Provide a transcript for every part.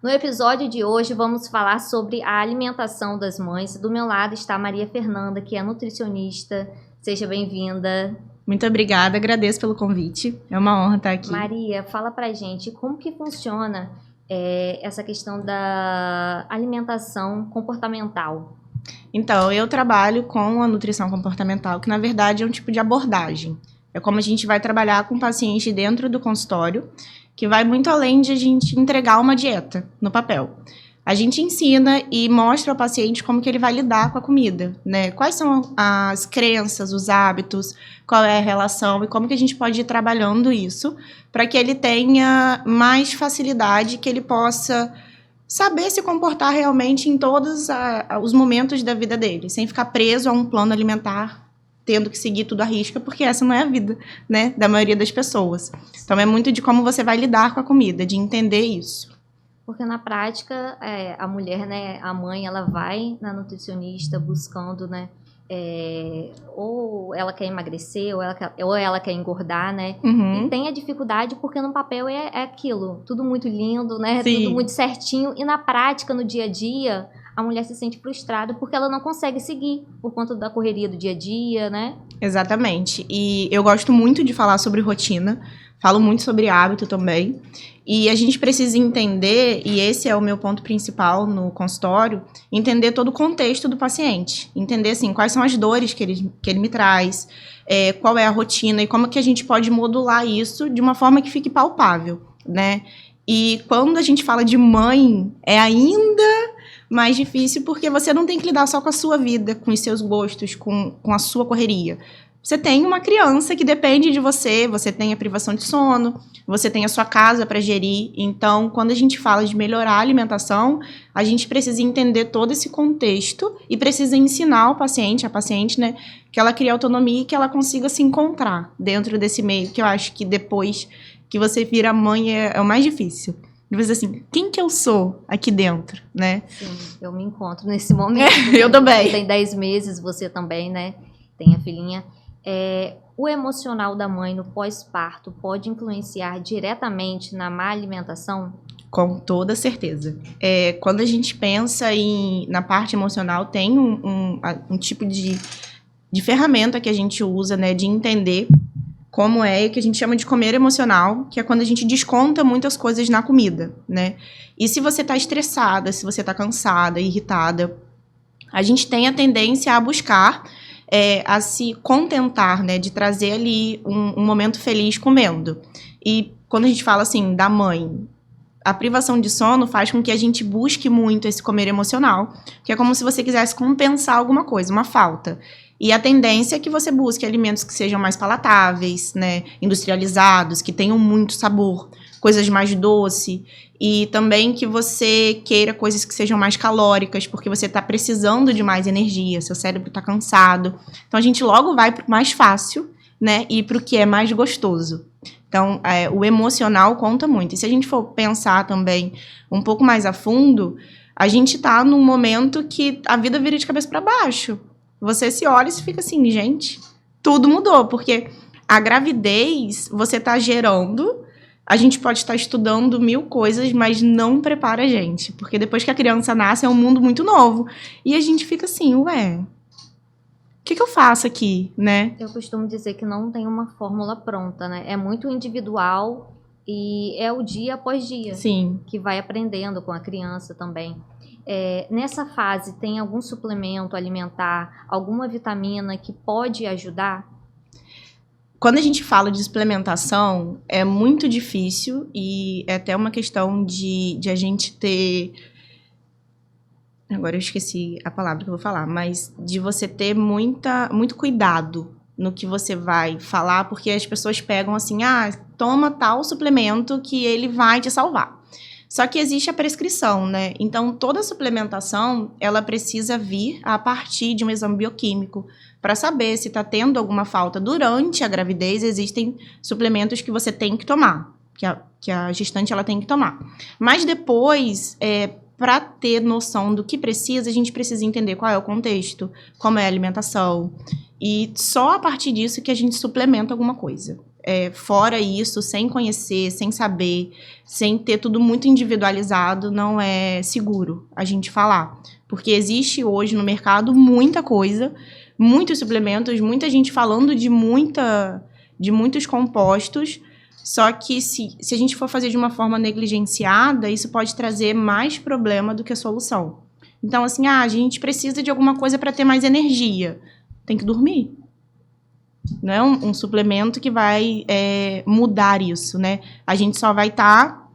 No episódio de hoje vamos falar sobre a alimentação das mães. Do meu lado está a Maria Fernanda, que é nutricionista. Seja bem-vinda. Muito obrigada, agradeço pelo convite. É uma honra estar aqui. Maria, fala pra gente como que funciona essa questão da alimentação comportamental. Então, eu trabalho com a nutrição comportamental, que na verdade é um tipo de abordagem. É como a gente vai trabalhar com o paciente dentro do consultório, que vai muito além de a gente entregar uma dieta no papel. A gente ensina e mostra ao paciente como que ele vai lidar com a comida, né? Quais são as crenças, os hábitos, qual é a relação e como que a gente pode ir trabalhando isso para que ele tenha mais facilidade, que ele possa saber se comportar realmente em todos os momentos da vida dele, sem ficar preso a um plano alimentar, tendo que seguir tudo à risca, porque essa não é a vida, né, da maioria das pessoas. Então, é muito de como você vai lidar com a comida, de entender isso. Porque na prática, a mulher, né, a mãe, ela vai na nutricionista buscando, né, ou ela quer emagrecer, ou ela quer engordar, né, Uhum. e tem a dificuldade porque no papel é aquilo, tudo muito lindo, né, Sim. tudo muito certinho, e na prática, no dia a dia, a mulher se sente frustrada porque ela não consegue seguir por conta da correria do dia a dia, né? Exatamente. E eu gosto muito de falar sobre rotina, falo muito sobre hábito também. E a gente precisa entender, e esse é o meu ponto principal no consultório, entender todo o contexto do paciente. Entender, assim, quais são as dores que ele me traz, qual é a rotina e como que a gente pode modular isso de uma forma que fique palpável, né? E quando a gente fala de mãe, é ainda mais difícil porque você não tem que lidar só com a sua vida, com os seus gostos, com a sua correria. Você tem uma criança que depende de você, você tem a privação de sono, você tem a sua casa para gerir. Então, quando a gente fala de melhorar a alimentação, a gente precisa entender todo esse contexto e precisa ensinar a paciente, né, que ela crie autonomia e que ela consiga se encontrar dentro desse meio, que eu acho que depois que você vira mãe é o mais difícil. De você assim, quem que eu sou aqui dentro, né? Sim, eu me encontro nesse momento. Eu também. Tem 10 meses, você também, né? Tem a filhinha. O emocional da mãe no pós-parto pode influenciar diretamente na má alimentação? Com toda certeza. Quando a gente pensa na parte emocional, tem um tipo de ferramenta que a gente usa, né, de entender como é que a gente chama de comer emocional, que é quando a gente desconta muitas coisas na comida, né? E se você tá estressada, se você tá cansada, irritada, a gente tem a tendência a buscar, a se contentar, né? De trazer ali um momento feliz comendo. E quando a gente fala, assim, da mãe, a privação de sono faz com que a gente busque muito esse comer emocional, que é como se você quisesse compensar alguma coisa, uma falta. E a tendência é que você busque alimentos que sejam mais palatáveis, né, industrializados, que tenham muito sabor, coisas mais doces, e também que você queira coisas que sejam mais calóricas, porque você está precisando de mais energia, seu cérebro está cansado. Então a gente logo vai para o mais fácil, né, e para o que é mais gostoso. Então, o emocional conta muito. E se a gente for pensar também um pouco mais a fundo, a gente tá num momento que a vida vira de cabeça para baixo. Você se olha e fica assim, gente, tudo mudou. Porque a gravidez, você tá gerando, a gente pode estar estudando 1000 coisas, mas não prepara a gente. Porque depois que a criança nasce, é um mundo muito novo. E a gente fica assim, ué, o que eu faço aqui, né? Eu costumo dizer que não tem uma fórmula pronta, né? É muito individual e é o dia após dia. Sim. Que vai aprendendo com a criança também. Nessa fase, tem algum suplemento alimentar, alguma vitamina que pode ajudar? Quando a gente fala de suplementação, é muito difícil e é até uma questão de a gente ter... Agora eu esqueci a palavra que eu vou falar, mas de você ter muito cuidado no que você vai falar, porque as pessoas pegam assim, toma tal suplemento que ele vai te salvar. Só que existe a prescrição, né? Então, toda suplementação, ela precisa vir a partir de um exame bioquímico para saber se está tendo alguma falta. Durante a gravidez, existem suplementos que você tem que tomar, que a gestante ela tem que tomar. Mas depois, para ter noção do que precisa, a gente precisa entender qual é o contexto, como é a alimentação. E só a partir disso que a gente suplementa alguma coisa. fora isso, sem conhecer, sem saber, sem ter tudo muito individualizado, não é seguro a gente falar. Porque existe hoje no mercado muita coisa, muitos suplementos, muita gente falando de muitos compostos, só que se a gente for fazer de uma forma negligenciada, isso pode trazer mais problema do que solução. Então, assim, a gente precisa de alguma coisa para ter mais energia. Tem que dormir. Não é um suplemento que vai mudar isso, né? A gente só vai estar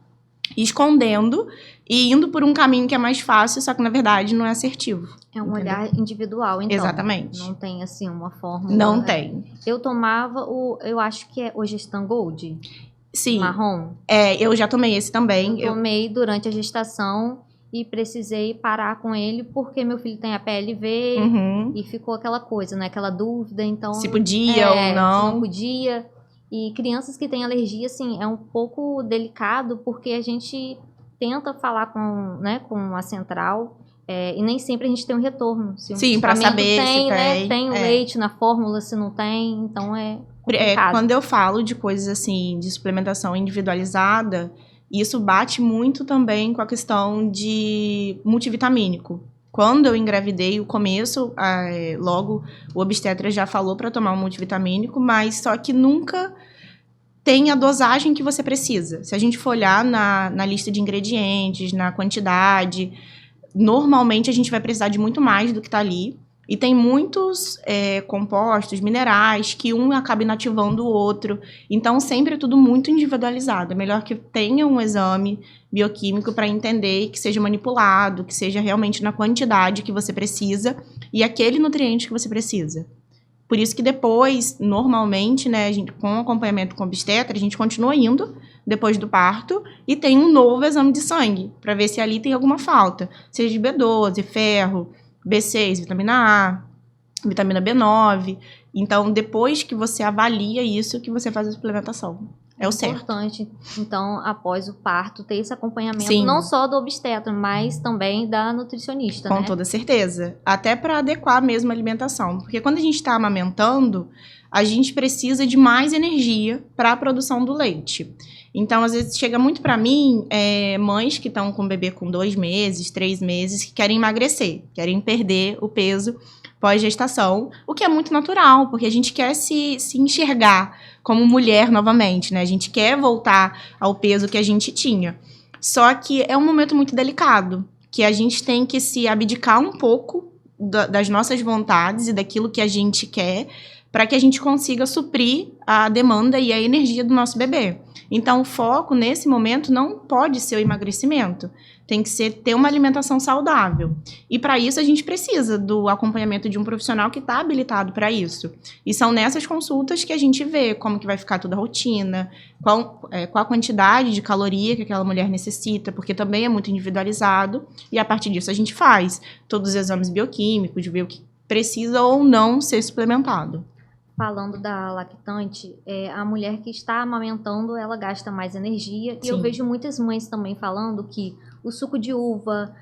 escondendo e indo por um caminho que é mais fácil, só que, na verdade, não é assertivo. É um olhar individual, então. Exatamente. Não tem, assim, uma fórmula. Não tem. Eu tomava eu acho que é o Gestan Gold. Sim. Marrom. Eu já tomei esse também. Eu tomei durante a gestação e precisei parar com ele porque meu filho tem a PLV e ficou aquela coisa, né? Aquela dúvida, então... Se podia ou não. Se não podia. E crianças que têm alergia, assim, é um pouco delicado porque a gente tenta falar com a central e nem sempre a gente tem um retorno. Se Sim, para saber tem, se né? Tem o leite na fórmula, se não tem, então quando eu falo de coisas assim, de suplementação individualizada, isso bate muito também com a questão de multivitamínico. Quando eu engravidei, o começo, logo o obstetra já falou para tomar um multivitamínico, mas só que nunca tem a dosagem que você precisa. Se a gente for olhar na lista de ingredientes, na quantidade, normalmente a gente vai precisar de muito mais do que está ali. E tem muitos compostos, minerais, que um acaba inativando o outro. Então, sempre é tudo muito individualizado. É melhor que tenha um exame bioquímico para entender que seja manipulado, que seja realmente na quantidade que você precisa e aquele nutriente que você precisa. Por isso que depois, normalmente, né, com acompanhamento com obstetra, a gente continua indo depois do parto e tem um novo exame de sangue para ver se ali tem alguma falta. Seja de B12, ferro, B6, vitamina A, vitamina B9. Então, depois que você avalia isso, que você faz a suplementação. É o certo. É importante, então, após o parto, ter esse acompanhamento, Sim. Não só do obstetra, mas também da nutricionista, Com toda certeza. Até para adequar mesmo a alimentação. Porque quando a gente está amamentando, a gente precisa de mais energia para a produção do leite. Então, às vezes, chega muito para mim mães que estão com o bebê com 2 meses, 3 meses, que querem emagrecer, querem perder o peso pós-gestação, o que é muito natural, porque a gente quer se enxergar como mulher novamente, né? A gente quer voltar ao peso que a gente tinha. Só que é um momento muito delicado, que a gente tem que se abdicar um pouco das nossas vontades e daquilo que a gente quer, para que a gente consiga suprir a demanda e a energia do nosso bebê. Então, o foco nesse momento não pode ser o emagrecimento, tem que ter uma alimentação saudável. E para isso a gente precisa do acompanhamento de um profissional que está habilitado para isso. E são nessas consultas que a gente vê como que vai ficar toda a rotina, qual a quantidade de caloria que aquela mulher necessita, porque também é muito individualizado. E a partir disso a gente faz todos os exames bioquímicos, ver o que precisa ou não ser suplementado. Falando da lactante, a mulher que está amamentando, ela gasta mais energia. Sim. E eu vejo muitas mães também falando que o suco de uva,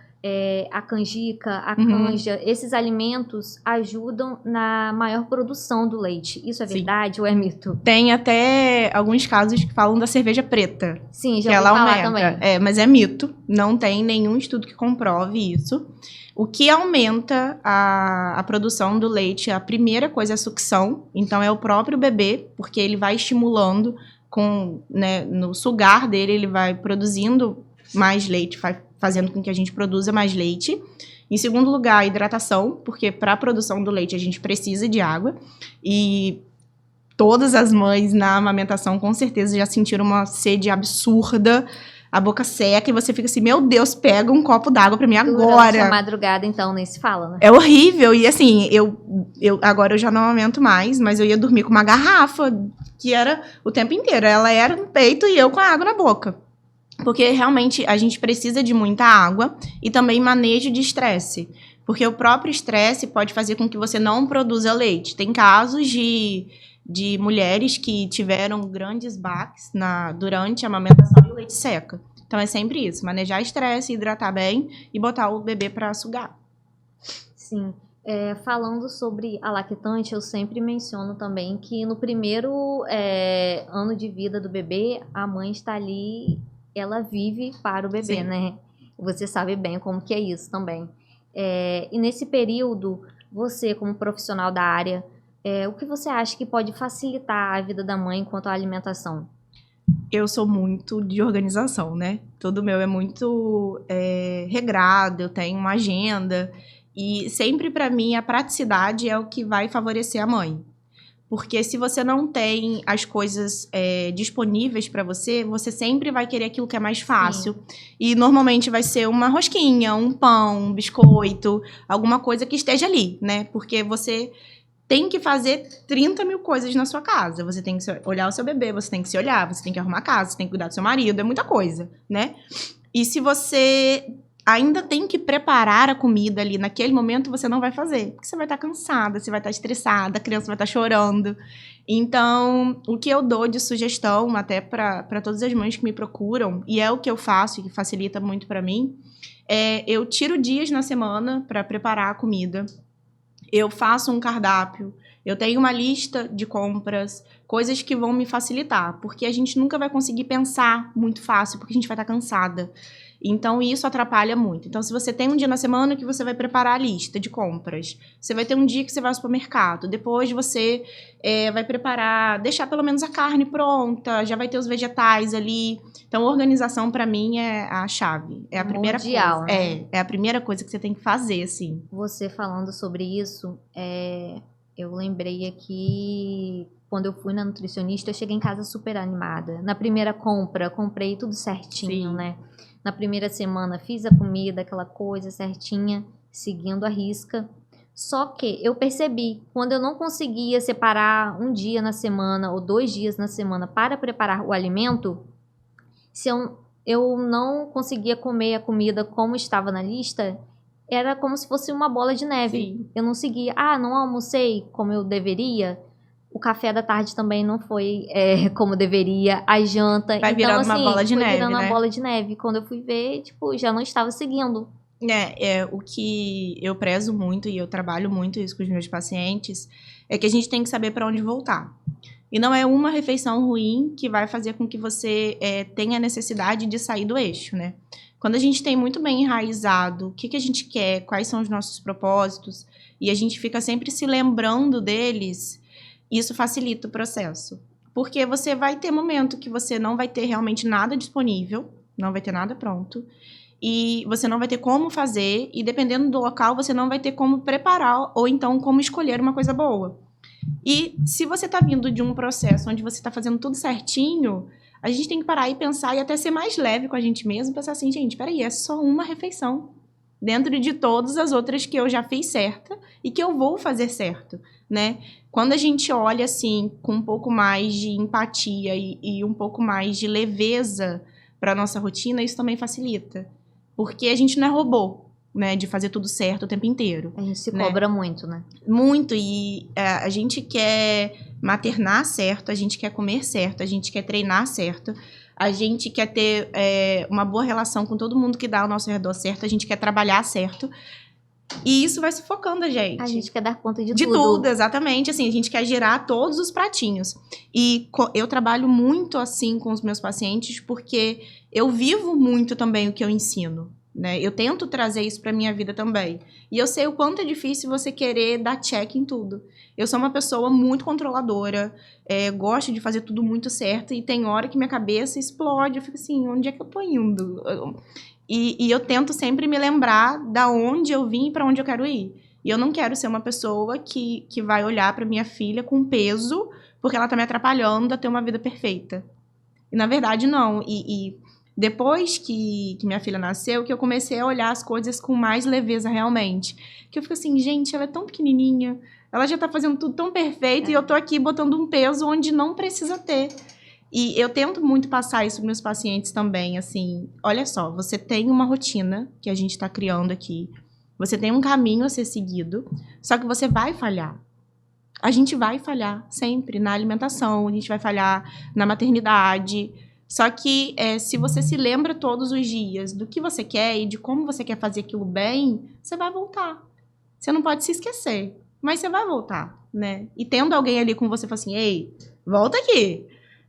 a canjica, a canja, esses alimentos ajudam na maior produção do leite. Isso é verdade ou é mito? Tem até alguns casos que falam da cerveja preta. Sim, já ouvi falar também. Mas é mito, não tem nenhum estudo que comprove isso. O que aumenta a produção do leite, a primeira coisa é a sucção. Então, é o próprio bebê, porque ele vai estimulando, no sugar dele, ele vai produzindo mais leite, fazendo com que a gente produza mais leite. Em segundo lugar, a hidratação, porque para a produção do leite a gente precisa de água. E todas as mães na amamentação, com certeza, já sentiram uma sede absurda, a boca seca, e você fica assim, meu Deus, pega um copo d'água pra mim agora. Durante a madrugada, então, nem se fala, né? É horrível, e assim, agora eu já não amamento mais, mas eu ia dormir com uma garrafa, que era o tempo inteiro, ela era no peito e eu com a água na boca. Porque, realmente, a gente precisa de muita água e também manejo de estresse. Porque o próprio estresse pode fazer com que você não produza leite. Tem casos de mulheres que tiveram grandes baques durante a amamentação e o leite seca. Então, é sempre isso. Manejar estresse, hidratar bem e botar o bebê para sugar. Sim. Falando sobre a lactante, eu sempre menciono também que no primeiro ano de vida do bebê, a mãe está ali, ela vive para o bebê, Sim. né? Você sabe bem como que é isso também. E nesse período, você como profissional da área, o que você acha que pode facilitar a vida da mãe quanto à alimentação? Eu sou muito de organização, né? Tudo meu é muito regrado, eu tenho uma agenda. E sempre, para mim, a praticidade é o que vai favorecer a mãe. Porque se você não tem as coisas disponíveis para você, você sempre vai querer aquilo que é mais fácil. Sim. E normalmente vai ser uma rosquinha, um pão, um biscoito, alguma coisa que esteja ali, né? Porque você tem que fazer 30 mil coisas na sua casa. Você tem que olhar o seu bebê, você tem que se olhar, você tem que arrumar a casa, você tem que cuidar do seu marido, é muita coisa, né? E se você ainda tem que preparar a comida ali naquele momento, você não vai fazer. Porque você vai estar cansada, você vai estar estressada, a criança vai estar chorando. Então, o que eu dou de sugestão, até para todas as mães que me procuram, e é o que eu faço e que facilita muito para mim, eu tiro dias na semana para preparar a comida. Eu faço um cardápio, eu tenho uma lista de compras, coisas que vão me facilitar, porque a gente nunca vai conseguir pensar muito fácil, porque a gente vai estar cansada. Então, isso atrapalha muito. Então, se você tem um dia na semana que você vai preparar a lista de compras, você vai ter um dia que você vai ao supermercado, depois você vai preparar, deixar pelo menos a carne pronta, já vai ter os vegetais ali. Então, organização, para mim, é a chave. É a primeira Mundial, coisa. né? É a primeira coisa que você tem que fazer, assim. Você falando sobre isso, eu lembrei aqui, quando eu fui na nutricionista, eu cheguei em casa super animada. Na primeira compra, comprei tudo certinho, Sim. né? Na primeira semana, fiz a comida, aquela coisa certinha, seguindo a risca. Só que eu percebi, quando eu não conseguia separar um dia na semana ou 2 dias na semana para preparar o alimento, se eu não conseguia comer a comida como estava na lista, era como se fosse uma bola de neve. Sim. Eu não seguia, não almocei como eu deveria. O café da tarde também não foi como deveria, a janta. Vai Então, virando assim, uma bola de foi neve, virando uma né? bola de neve. Quando eu fui ver, tipo, já não estava seguindo. O que eu prezo muito e eu trabalho muito isso com os meus pacientes é que a gente tem que saber para onde voltar. E não é uma refeição ruim que vai fazer com que você tenha necessidade de sair do eixo, né? Quando a gente tem muito bem enraizado o que a gente quer, quais são os nossos propósitos, e a gente fica sempre se lembrando deles, isso facilita o processo. Porque você vai ter momento que você não vai ter realmente nada disponível, não vai ter nada pronto, e você não vai ter como fazer, e dependendo do local, você não vai ter como preparar, ou então como escolher uma coisa boa. E se você está vindo de um processo onde você está fazendo tudo certinho, a gente tem que parar e pensar e até ser mais leve com a gente mesmo, pensar assim, gente, peraí, é só uma refeição dentro de todas as outras que eu já fiz certa e que eu vou fazer certo, né? Quando a gente olha assim com um pouco mais de empatia e um pouco mais de leveza para nossa rotina, isso também facilita, porque a gente não é robô, né, de fazer tudo certo o tempo inteiro. A gente se né? cobra muito, né? Muito, e a gente quer maternar certo, a gente quer comer certo, a gente quer treinar certo, a gente quer ter uma boa relação com todo mundo que dá ao nosso redor certo, a gente quer trabalhar certo, e isso vai sufocando a gente. A gente quer dar conta de De tudo. tudo, exatamente, assim, a gente quer girar todos os pratinhos. E eu trabalho muito assim com os meus pacientes, porque eu vivo muito também o que eu ensino. Né? Eu tento trazer isso para minha vida também. E eu sei o quanto é difícil você querer dar check em tudo. Eu sou uma pessoa muito controladora, gosto de fazer tudo muito certo, e tem hora que minha cabeça explode, eu fico assim, onde é que eu tô indo? E eu tento sempre me lembrar da onde eu vim e para onde eu quero ir. E eu não quero ser uma pessoa que vai olhar para minha filha com peso, porque ela tá me atrapalhando a ter uma vida perfeita. E na verdade não. E depois que minha filha nasceu, que eu comecei a olhar as coisas com mais leveza realmente. Que eu fico assim, gente, ela é tão pequenininha, ela já tá fazendo tudo tão perfeito, e eu tô aqui botando um peso onde não precisa ter. E eu tento muito passar isso para meus pacientes também, assim, olha só, você tem uma rotina que a gente tá criando aqui, você tem um caminho a ser seguido, só que você vai falhar. A gente vai falhar sempre na alimentação, a gente vai falhar na maternidade. Só que se você se lembra todos os dias do que você quer e de como você quer fazer aquilo bem, você vai voltar. você não pode se esquecer. Mas você vai voltar, né? E tendo alguém ali com você, fala assim, ei, volta aqui.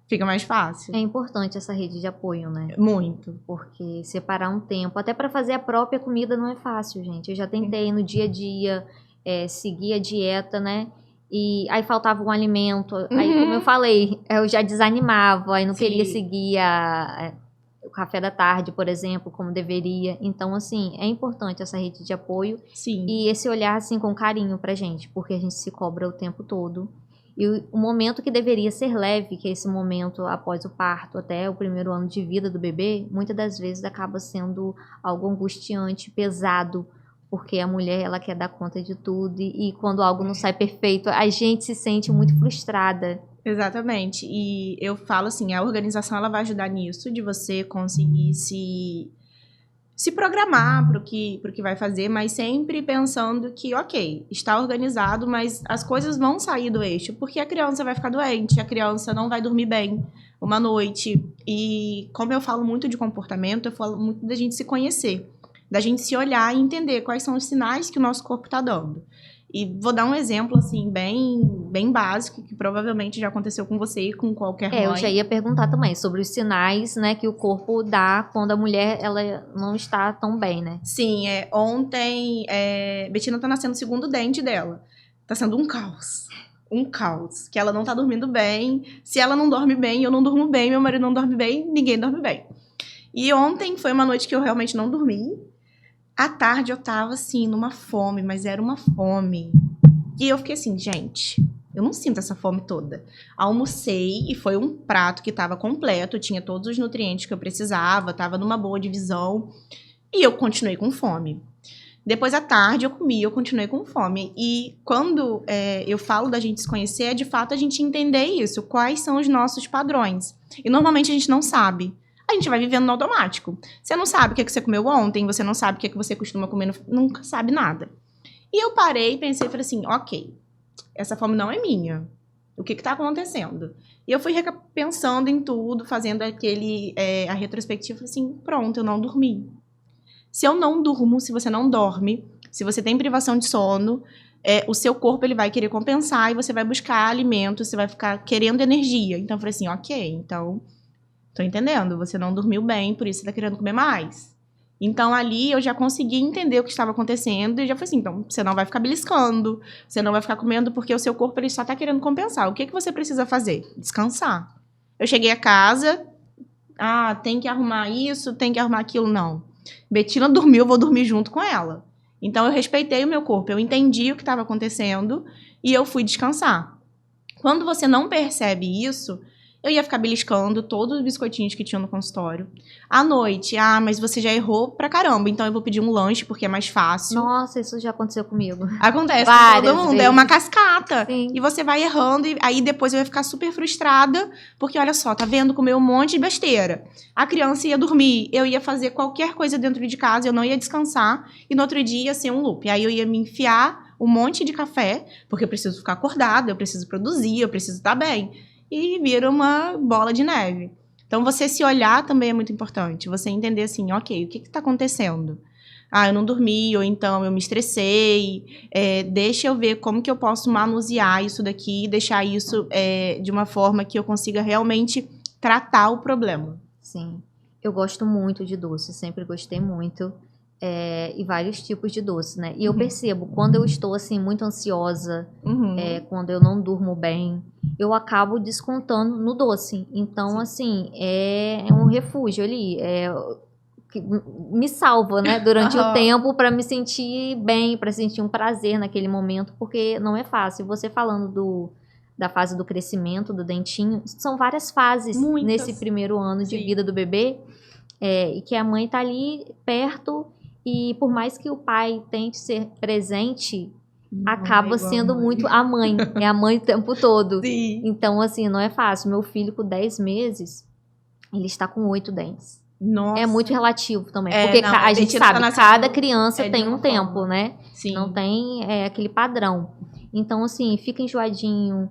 Fica mais fácil. É importante essa rede de apoio, né? Muito. Porque separar um tempo, até para fazer a própria comida não é fácil, gente. Eu já tentei no dia a dia seguir a dieta, né? E aí faltava um alimento. Aí, como eu falei, eu já desanimava, aí não queria seguir o café da tarde, por exemplo, como deveria. Então, assim, é importante essa rede de apoio. Sim. E esse olhar, assim, com carinho pra gente, porque a gente se cobra o tempo todo. E o momento que deveria ser leve, que é esse momento após o parto, até o primeiro ano de vida do bebê, muitas das vezes acaba sendo algo angustiante, pesado, porque a mulher, ela quer dar conta de tudo, e quando algo não sai perfeito, a gente se sente muito frustrada. Exatamente. E eu falo assim, a organização ela vai ajudar nisso, de você conseguir se programar para o que vai fazer, mas sempre pensando que, ok, está organizado, mas as coisas vão sair do eixo, porque a criança vai ficar doente, a criança não vai dormir bem uma noite. E como eu falo muito de comportamento, eu falo muito da gente se conhecer, da gente se olhar e entender quais são os sinais que o nosso corpo está dando. E vou dar um exemplo, assim, bem básico, que provavelmente já aconteceu com você e com qualquer mãe. Eu já ia perguntar também sobre os sinais, né, que o corpo dá quando a mulher, ela não está tão bem, né? Sim, ontem, Betina tá nascendo o segundo dente dela. Tá sendo um caos. Um caos. Que ela não tá dormindo bem. Se ela não dorme bem, eu não durmo bem. Meu marido não dorme bem, ninguém dorme bem. E ontem foi uma noite que eu realmente não dormi. À tarde eu tava, assim, numa fome, mas era uma fome. E eu fiquei assim, gente, eu não sinto essa fome toda. Almocei e foi um prato que tava completo, tinha todos os nutrientes que eu precisava, tava numa boa divisão. E eu continuei com fome. Depois, à tarde, eu comi, eu continuei com fome. E quando eu falo da gente se conhecer, é de fato a gente entender isso. Quais são os nossos padrões. E normalmente a gente não sabe. A gente vai vivendo no automático. Você não sabe o que você comeu ontem, você não sabe o que você costuma comer, nunca sabe nada. E eu parei, pensei e falei assim, ok, essa fome não é minha. O que está acontecendo? E eu fui pensando em tudo, fazendo a retrospectiva, falei assim, pronto, eu não dormi. Se eu não durmo, se você não dorme, se você tem privação de sono, o seu corpo ele vai querer compensar e você vai buscar alimento, você vai ficar querendo energia. Então eu falei assim, ok, então... Tô entendendo, você não dormiu bem, por isso você tá querendo comer mais. Então, ali, eu já consegui entender o que estava acontecendo e já falei assim, então, você não vai ficar beliscando, você não vai ficar comendo porque o seu corpo, ele só tá querendo compensar. O que você precisa fazer? Descansar. Eu cheguei a casa, tem que arrumar isso, tem que arrumar aquilo. Não. Betina dormiu, eu vou dormir junto com ela. Então, eu respeitei o meu corpo, eu entendi o que estava acontecendo e eu fui descansar. Quando você não percebe isso... Eu ia ficar beliscando todos os biscoitinhos que tinham no consultório. À noite, mas você já errou pra caramba, então eu vou pedir um lanche porque é mais fácil. Nossa, isso já aconteceu comigo. Acontece com todo mundo, vezes. É uma cascata. Sim. E você vai errando, e aí depois eu ia ficar super frustrada, porque olha só, tá vendo, comeu um monte de besteira. A criança ia dormir, eu ia fazer qualquer coisa dentro de casa, eu não ia descansar, e no outro dia ia ser um loop. Aí eu ia me enfiar um monte de café, porque eu preciso ficar acordada, eu preciso produzir, eu preciso estar bem. E vira uma bola de neve. Então, você se olhar também é muito importante. Você entender assim, ok, o que está acontecendo? Eu não dormi, ou então eu me estressei. Deixa eu ver como que eu posso manusear isso daqui, deixar isso de uma forma que eu consiga realmente tratar o problema. Sim. Eu gosto muito de doce, sempre gostei muito. E vários tipos de doce, né? E eu percebo, quando eu estou, assim, muito ansiosa, quando eu não durmo bem, eu acabo descontando no doce. Então, sim, assim, é um refúgio ali, que me salva, né? Durante o tempo para me sentir bem, para sentir um prazer naquele momento, porque não é fácil. Você falando da fase do crescimento, do dentinho, são várias fases nesse primeiro ano de vida do bebê, e que a mãe tá ali perto. E por mais que o pai tente ser presente, acaba sendo muito a mãe. É a mãe o tempo todo. Sim. Então, assim, não é fácil. Meu filho, com 10 meses, ele está com 8 dentes. Nossa. É muito relativo também. Porque a gente sabe, cada criança tem um tempo, né? Sim. Não tem aquele padrão. Então, assim, fica enjoadinho,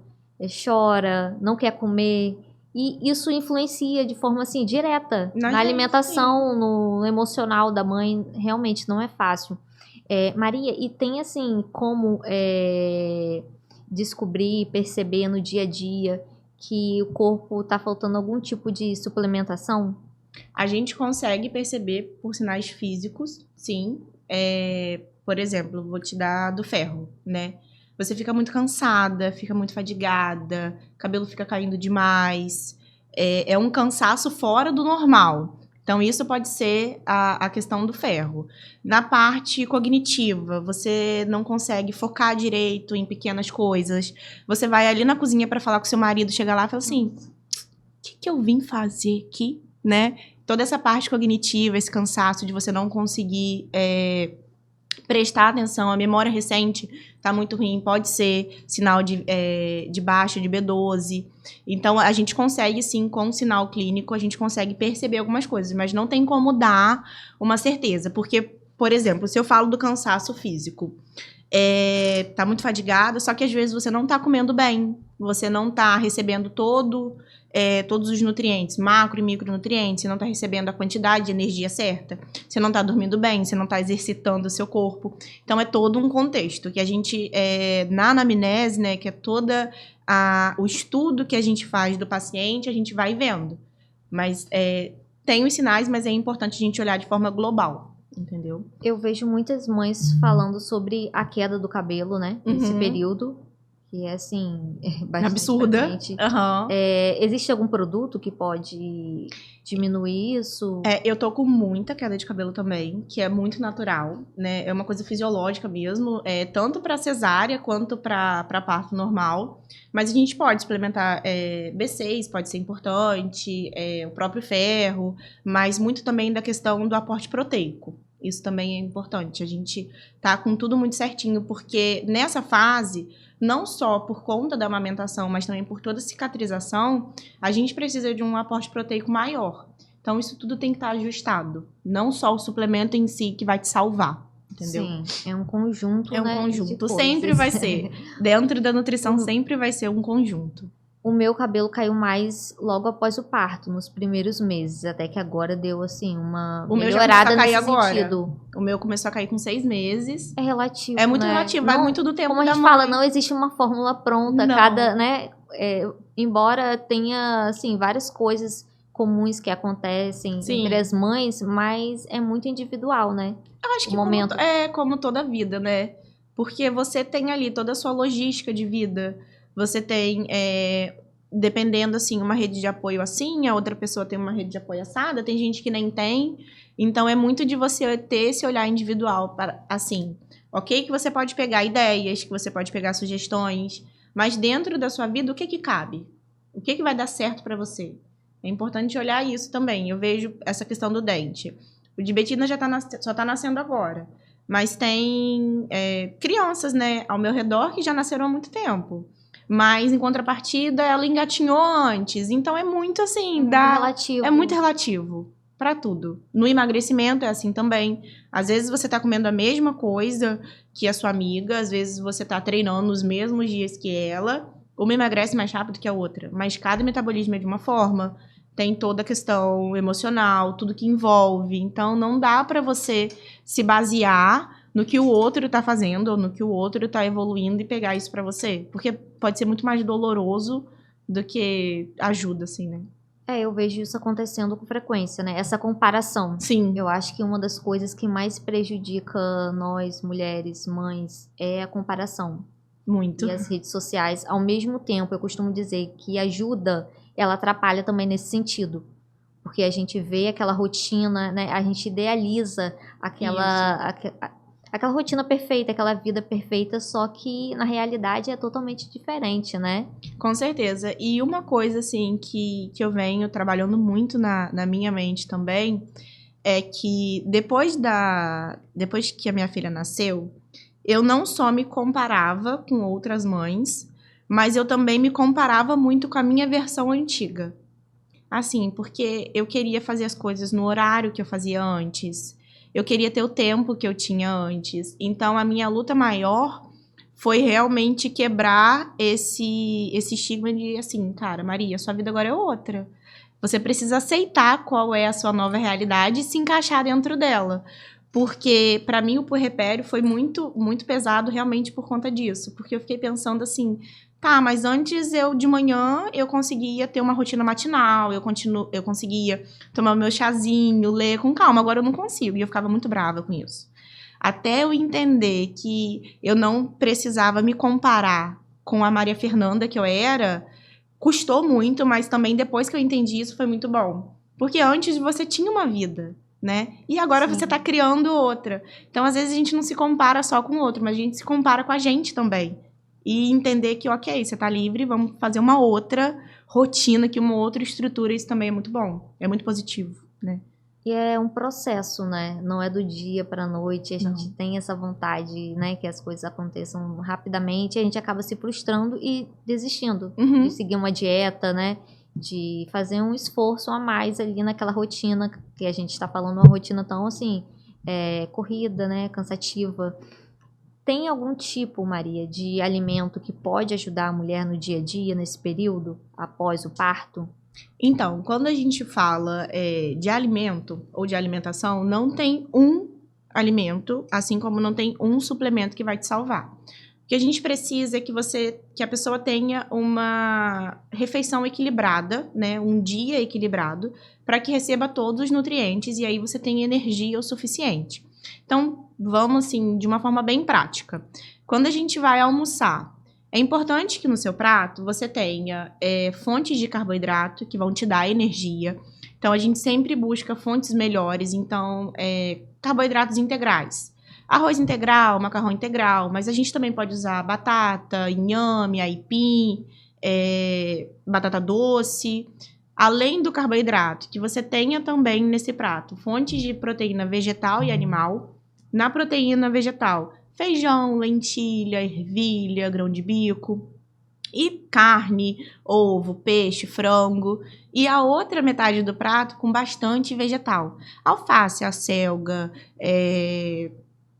chora, não quer comer... E isso influencia de forma, assim, direta na alimentação, no emocional da mãe. Realmente não é fácil. Maria, e tem assim como descobrir, perceber no dia a dia que o corpo tá faltando algum tipo de suplementação? A gente consegue perceber por sinais físicos, sim. Por exemplo, vou te dar do ferro, né? Você fica muito cansada, fica muito fadigada, cabelo fica caindo demais. É um cansaço fora do normal. Então, isso pode ser a questão do ferro. Na parte cognitiva, você não consegue focar direito em pequenas coisas. Você vai ali na cozinha para falar com seu marido, chega lá e fala assim: o que eu vim fazer aqui, né? Toda essa parte cognitiva, esse cansaço de você não conseguir prestar atenção, a memória recente está muito ruim, pode ser sinal de baixa de B12. Então, a gente consegue, sim, com o sinal clínico, a gente consegue perceber algumas coisas, mas não tem como dar uma certeza. Porque, por exemplo, se eu falo do cansaço físico, tá muito fadigado, só que às vezes você não tá comendo bem, você não tá recebendo todos os nutrientes, macro e micronutrientes, você não tá recebendo a quantidade de energia certa, você não tá dormindo bem, você não tá exercitando o seu corpo. Então, é todo um contexto que a gente, na anamnese, né, que é toda o estudo que a gente faz do paciente, a gente vai vendo. Mas tem os sinais, mas é importante a gente olhar de forma global. Entendeu? Eu vejo muitas mães falando sobre a queda do cabelo, né? Nesse período. Que é, assim, bastante absurda. Uhum. Existe algum produto que pode diminuir isso? Eu tô com muita queda de cabelo também, que é muito natural, né? É uma coisa fisiológica mesmo, tanto para cesárea quanto para parto normal. Mas a gente pode suplementar B6, pode ser importante, o próprio ferro, mas muito também da questão do aporte proteico. Isso também é importante. A gente tá com tudo muito certinho, porque nessa fase, não só por conta da amamentação, mas também por toda a cicatrização, a gente precisa de um aporte proteico maior. Então, isso tudo tem que estar ajustado. Não só o suplemento em si que vai te salvar, entendeu? Sim, é um conjunto, né? É um conjunto. Sempre vai ser. Dentro da nutrição, sempre vai ser um conjunto. O meu cabelo caiu mais logo após o parto, nos primeiros meses. Até que agora deu, assim, uma melhorada nesse sentido. O meu começou a cair com 6 meses. É relativo, É muito né? relativo, vai muito do tempo da mãe. Como a gente fala, não existe uma fórmula pronta. Não. Cada, né? Embora tenha, assim, várias coisas comuns que acontecem entre as mães, mas é muito individual, né? Eu acho que como toda vida, né? Porque você tem ali toda a sua logística de vida. Você tem, dependendo, assim, uma rede de apoio assim, a outra pessoa tem uma rede de apoio assada, tem gente que nem tem. Então, é muito de você ter esse olhar individual, para, assim, ok? Que você pode pegar ideias, que você pode pegar sugestões, mas dentro da sua vida, o que cabe? O que vai dar certo para você? É importante olhar isso também. Eu vejo essa questão do dente. O de Betina só tá nascendo agora. Mas tem crianças, né, ao meu redor que já nasceram há muito tempo. Mas, em contrapartida, ela engatinhou antes. Então, é muito assim... relativo. É muito relativo para tudo. No emagrecimento é assim também. Às vezes, você tá comendo a mesma coisa que a sua amiga. Às vezes, você tá treinando nos mesmos dias que ela. Uma emagrece mais rápido que a outra. Mas cada metabolismo é de uma forma... Tem toda a questão emocional, tudo que envolve. Então, não dá para você se basear no que o outro tá fazendo ou no que o outro tá evoluindo e pegar isso para você. Porque pode ser muito mais doloroso do que ajuda, assim, né? Eu vejo isso acontecendo com frequência, né? Essa comparação. Sim. Eu acho que uma das coisas que mais prejudica nós, mulheres, mães, é a comparação. Muito. E as redes sociais, ao mesmo tempo, eu costumo dizer que ajuda... ela atrapalha também nesse sentido. Porque a gente vê aquela rotina, né? A gente idealiza aquela rotina perfeita, aquela vida perfeita, só que na realidade é totalmente diferente, né? Com certeza. E uma coisa, assim, que eu venho trabalhando muito na minha mente também, é que depois que a minha filha nasceu, eu não só me comparava com outras mães, mas eu também me comparava muito com a minha versão antiga. Assim, porque eu queria fazer as coisas no horário que eu fazia antes. Eu queria ter o tempo que eu tinha antes. Então, a minha luta maior foi realmente quebrar esse estigma de, assim, cara, Maria, sua vida agora é outra. Você precisa aceitar qual é a sua nova realidade e se encaixar dentro dela. Porque, para mim, o puerpério foi muito, muito pesado realmente por conta disso. Porque eu fiquei pensando assim, tá, mas antes de manhã, eu conseguia ter uma rotina matinal, eu conseguia tomar o meu chazinho, ler com calma. Agora eu não consigo, e eu ficava muito brava com isso. Até eu entender que eu não precisava me comparar com a Maria Fernanda que eu era, custou muito, mas também depois que eu entendi isso foi muito bom. Porque antes você tinha uma vida, né? E agora você tá criando outra. Então, às vezes, a gente não se compara só com o outro, mas a gente se compara com a gente também. E entender que, ok, você tá livre, vamos fazer uma outra rotina, que uma outra estrutura, isso também é muito bom. É muito positivo, né? E é um processo, né? Não é do dia para a noite. A gente tem essa vontade, né? Que as coisas aconteçam rapidamente. A gente acaba se frustrando e desistindo de seguir uma dieta, né? De fazer um esforço a mais ali naquela rotina que a gente está falando, uma rotina tão assim, corrida, né? Cansativa. Tem algum tipo, Maria, de alimento que pode ajudar a mulher no dia a dia, nesse período, após o parto? Então, quando a gente fala de alimento ou de alimentação, não tem um alimento, assim como não tem um suplemento que vai te salvar. O que a gente precisa é que a pessoa tenha uma refeição equilibrada, né, um dia equilibrado, para que receba todos os nutrientes e aí você tenha energia o suficiente. Então, vamos assim, de uma forma bem prática. Quando a gente vai almoçar, é importante que no seu prato você tenha fontes de carboidrato que vão te dar energia. Então, a gente sempre busca fontes melhores, então, carboidratos integrais. Arroz integral, macarrão integral, mas a gente também pode usar batata, inhame, aipim, batata doce. Além do carboidrato, que você tenha também nesse prato fontes de proteína vegetal e animal. Na proteína vegetal, feijão, lentilha, ervilha, grão de bico. E carne, ovo, peixe, frango. E a outra metade do prato com bastante vegetal. Alface, acelga,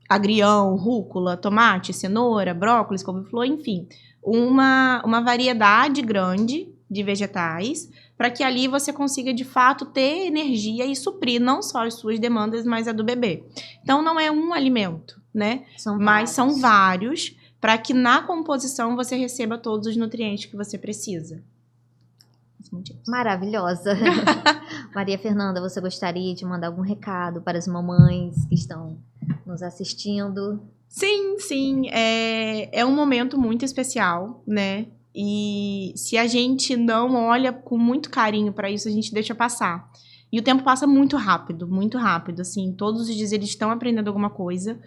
agrião, rúcula, tomate, cenoura, brócolis, couve-flor, enfim. Uma variedade grande de vegetais, para que ali você consiga, de fato, ter energia e suprir não só as suas demandas, mas a do bebê. Então, não é um alimento, né? Mas são vários, para que na composição você receba todos os nutrientes que você precisa. Maravilhosa. Maria Fernanda, você gostaria de mandar algum recado para as mamães que estão nos assistindo? Sim, sim. É um momento muito especial, né? E se a gente não olha com muito carinho para isso, a gente deixa passar. E o tempo passa muito rápido, assim. Todos os dias eles estão aprendendo alguma coisa.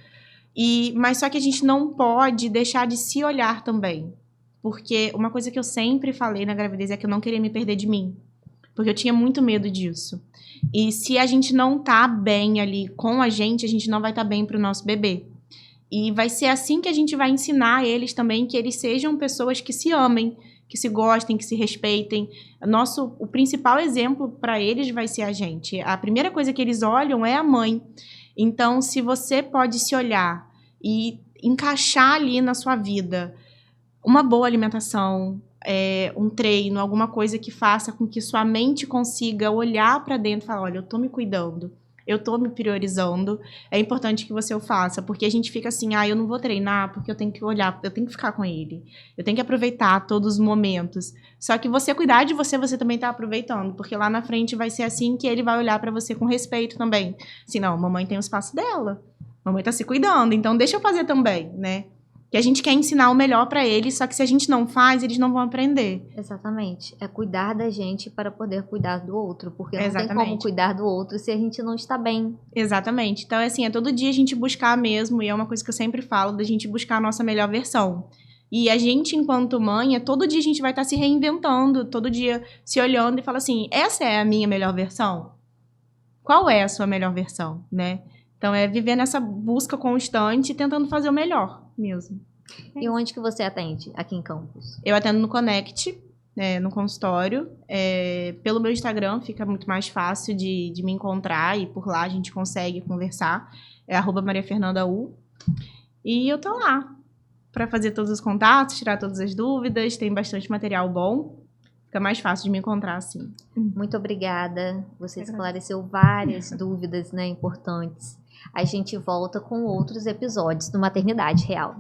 Mas só que a gente não pode deixar de se olhar também. Porque uma coisa que eu sempre falei na gravidez é que eu não queria me perder de mim. Porque eu tinha muito medo disso. E se a gente não tá bem ali com a gente não vai estar bem pro nosso bebê. E vai ser assim que a gente vai ensinar eles também, que eles sejam pessoas que se amem, que se gostem, que se respeitem. O principal exemplo para eles vai ser a gente. A primeira coisa que eles olham é a mãe. Então, se você pode se olhar e encaixar ali na sua vida uma boa alimentação, um treino, alguma coisa que faça com que sua mente consiga olhar para dentro e falar, olha, eu tô me cuidando, eu tô me priorizando, é importante que você o faça, porque a gente fica assim, eu não vou treinar porque eu tenho que olhar, eu tenho que ficar com ele, eu tenho que aproveitar todos os momentos. Só que você cuidar de você, você também tá aproveitando, porque lá na frente vai ser assim que ele vai olhar para você com respeito também. Assim, não, mamãe tem o espaço dela, mamãe tá se cuidando, então deixa eu fazer também, né? Que a gente quer ensinar o melhor para eles, só que se a gente não faz, eles não vão aprender. Exatamente. É cuidar da gente para poder cuidar do outro, porque não tem como cuidar do outro se a gente não está bem. Exatamente. Então, assim, é todo dia a gente buscar mesmo, e é uma coisa que eu sempre falo, da gente buscar a nossa melhor versão. E a gente, enquanto mãe, todo dia a gente vai estar se reinventando, todo dia se olhando e fala assim, essa é a minha melhor versão? Qual é a sua melhor versão, né? Então, é viver nessa busca constante e tentando fazer o melhor mesmo. E onde que você atende aqui em Campos? Eu atendo no Connect, no consultório. Pelo meu Instagram fica muito mais fácil de me encontrar e por lá a gente consegue conversar. É @mariafernandau. E eu tô lá para fazer todos os contatos, tirar todas as dúvidas. Tem bastante material bom. Fica mais fácil de me encontrar, assim. Muito obrigada. Você esclareceu várias dúvidas, né, importantes. a gente volta com outros episódios do Maternidade Real.